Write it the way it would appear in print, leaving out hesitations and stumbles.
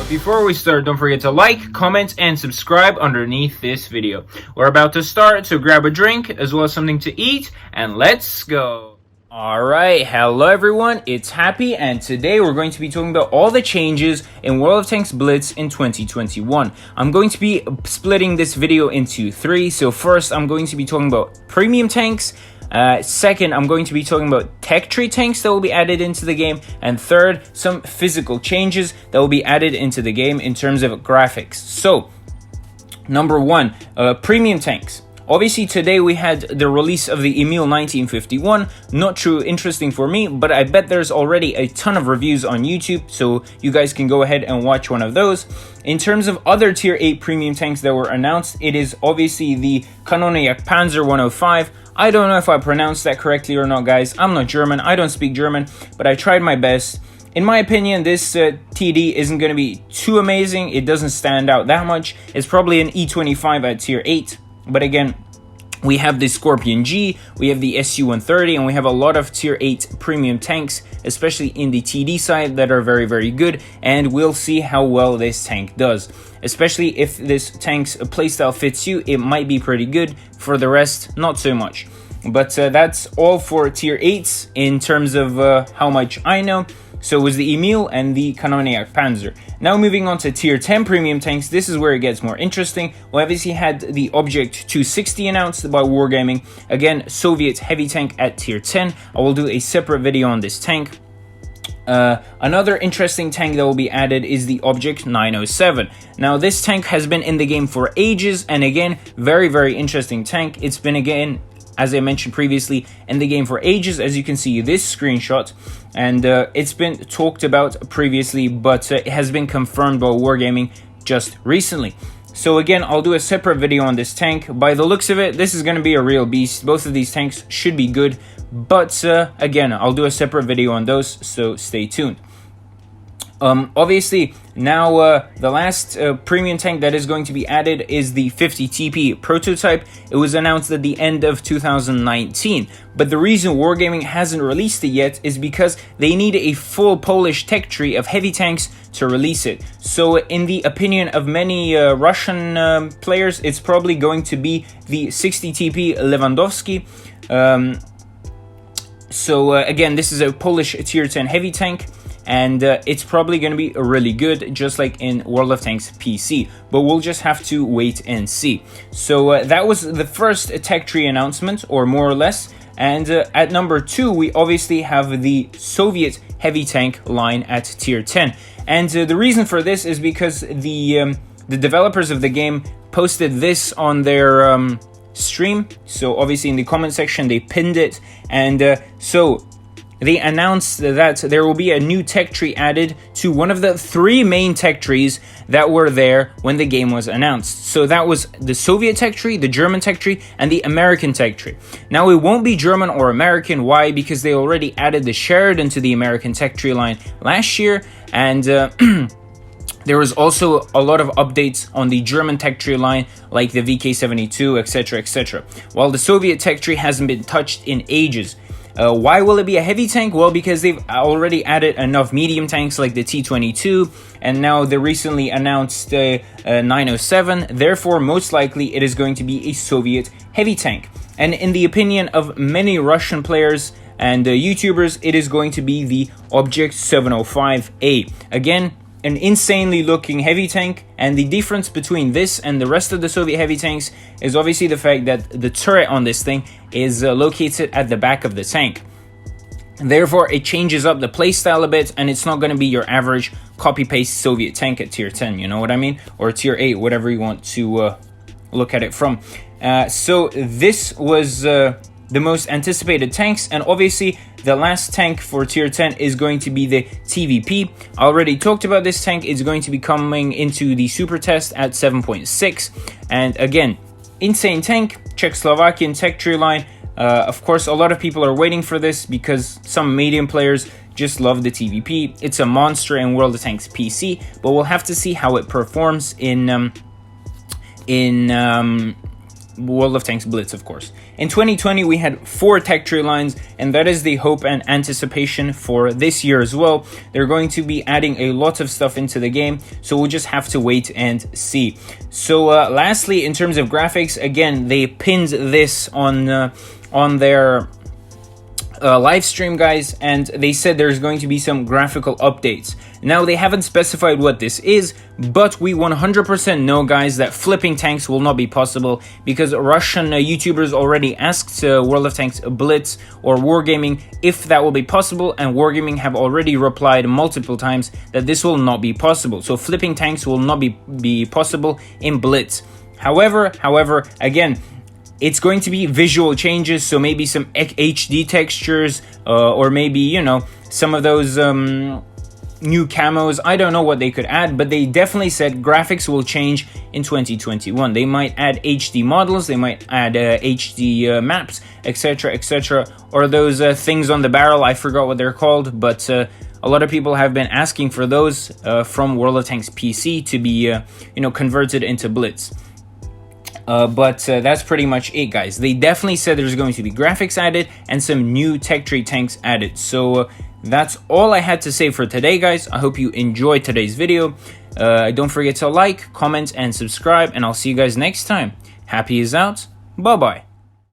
But before we start, don't forget to like, comment, and subscribe underneath this video. We're about to start, so grab a drink as well as something to eat, and let's go. Alright, hello everyone, it's Happy, and today we're going to be talking about all the changes in World of Tanks Blitz in 2021. I'm going to be splitting this video into three. So first, I'm going to be talking about premium tanks. Second, I'm going to be talking about tech tree tanks that will be added into the game. And third, some physical changes that will be added into the game in terms of graphics. So, number one, premium tanks. Obviously, today we had the release of the Emil 1951, not too interesting for me, but I bet there's already a ton of reviews on YouTube, so you guys can go ahead and watch one of those. In terms of other Tier 8 premium tanks that were announced, it is obviously the Kanone Jagdpanzer 105. I don't know if I pronounced that correctly or not, guys. I'm not German, I don't speak German, but I tried my best. In my opinion, this TD isn't going to be too amazing. It doesn't stand out that much. It's probably an E25 at Tier 8. But again, we have the Scorpion G, we have the Su-130, and we have a lot of Tier 8 premium tanks, especially in the TD side, that are very, very good, and we'll see how well this tank does. Especially if this tank's playstyle fits you, it might be pretty good. For the rest, not so much. But that's all for Tier 8s in terms of how much I know. So it was the Emil and the Kanone Jagdpanzer. Now moving on to Tier 10 premium tanks, this is where it gets more interesting. We obviously had the Object 260 announced by Wargaming. Again, Soviet heavy tank at Tier 10. I will do a separate video on this tank. Another interesting tank that will be added is the Object 907. Now this tank has been in the game for ages, and again, very, very interesting tank. It's been, again, as I mentioned previously, in the game for ages, as you can see this screenshot, and it's been talked about previously, but it has been confirmed by Wargaming just recently. So again, I'll do a separate video on this tank. By the looks of it, this is going to be a real beast. Both of these tanks should be good, but again, I'll do a separate video on those, so stay tuned. Obviously, now the last premium tank that is going to be added is the 50 TP prototype. It was announced at the end of 2019, but the reason Wargaming hasn't released it yet is because they need a full Polish tech tree of heavy tanks to release it. So in the opinion of many Russian players, it's probably going to be the 60 TP Lewandowski. Again, this is a Polish Tier 10 heavy tank, and it's probably going to be really good, just like in World of Tanks PC, but we'll just have to wait and see. So that was the first tech tree announcement, or more or less, and at number 2 we obviously have the Soviet heavy tank line at Tier 10, and the reason for this is because the developers of the game posted this on their stream. So obviously in the comment section they pinned it, and so they announced that there will be a new tech tree added to one of the 3 main tech trees that were there when the game was announced. So that was the Soviet tech tree, the German tech tree, and the American tech tree. Now it won't be German or American. Why? Because they already added the Sheridan to the American tech tree line last year, and there was also a lot of updates on the German tech tree line, like the VK72, etc, etc. While the Soviet tech tree hasn't been touched in ages. Why will it be a heavy tank? Well, because they've already added enough medium tanks like the T-22, and now the recently announced 907. Therefore, most likely it is going to be a Soviet heavy tank. And in the opinion of many Russian players and YouTubers, it is going to be the Object 705A. Again, an insanely looking heavy tank, and the difference between this and the rest of the Soviet heavy tanks is obviously the fact that the turret on this thing is located at the back of the tank. Therefore, it changes up the playstyle a bit, and it's not going to be your average copy-paste Soviet tank at Tier 10, you know what I mean? Or Tier 8, whatever you want to look at it from. So this was the most anticipated tanks, and obviously the last tank for Tier 10 is going to be the TVP. I already talked about this tank. It's going to be coming into the super test at 7.6, and again, insane tank, Czechoslovakian tech tree line. Of course, a lot of people are waiting for this because some medium players just love the TVP. It's a monster in World of Tanks PC, but we'll have to see how it performs in World of Tanks Blitz, of course. In 2020, we had 4 tech tree lines, and that is the hope and anticipation for this year as well. They're going to be adding a lot of stuff into the game, so we'll just have to wait and see. So lastly, in terms of graphics, again, they pinned this on their live stream, guys, and they said there's going to be some graphical updates. Now, they haven't specified what this is, but we 100% know, guys, that flipping tanks will not be possible, because Russian YouTubers already asked World of Tanks Blitz or Wargaming if that will be possible, and Wargaming have already replied multiple times that this will not be possible. So flipping tanks will not be possible in Blitz. However, again, it's going to be visual changes, so maybe some HD textures, or maybe, you know, some of those new camos. I don't know what they could add, but they definitely said graphics will change in 2021. They might add HD models, they might add HD maps, etc., or those things on the barrel. I forgot what they're called, but a lot of people have been asking for those from World of Tanks PC to be, converted into Blitz. But that's pretty much it, guys. They definitely said there's going to be graphics added and some new tech tree tanks added. So that's all I had to say for today, guys. I hope you enjoyed today's video. Don't forget to like, comment, and subscribe, and I'll see you guys next time. Happy is out. Bye-bye.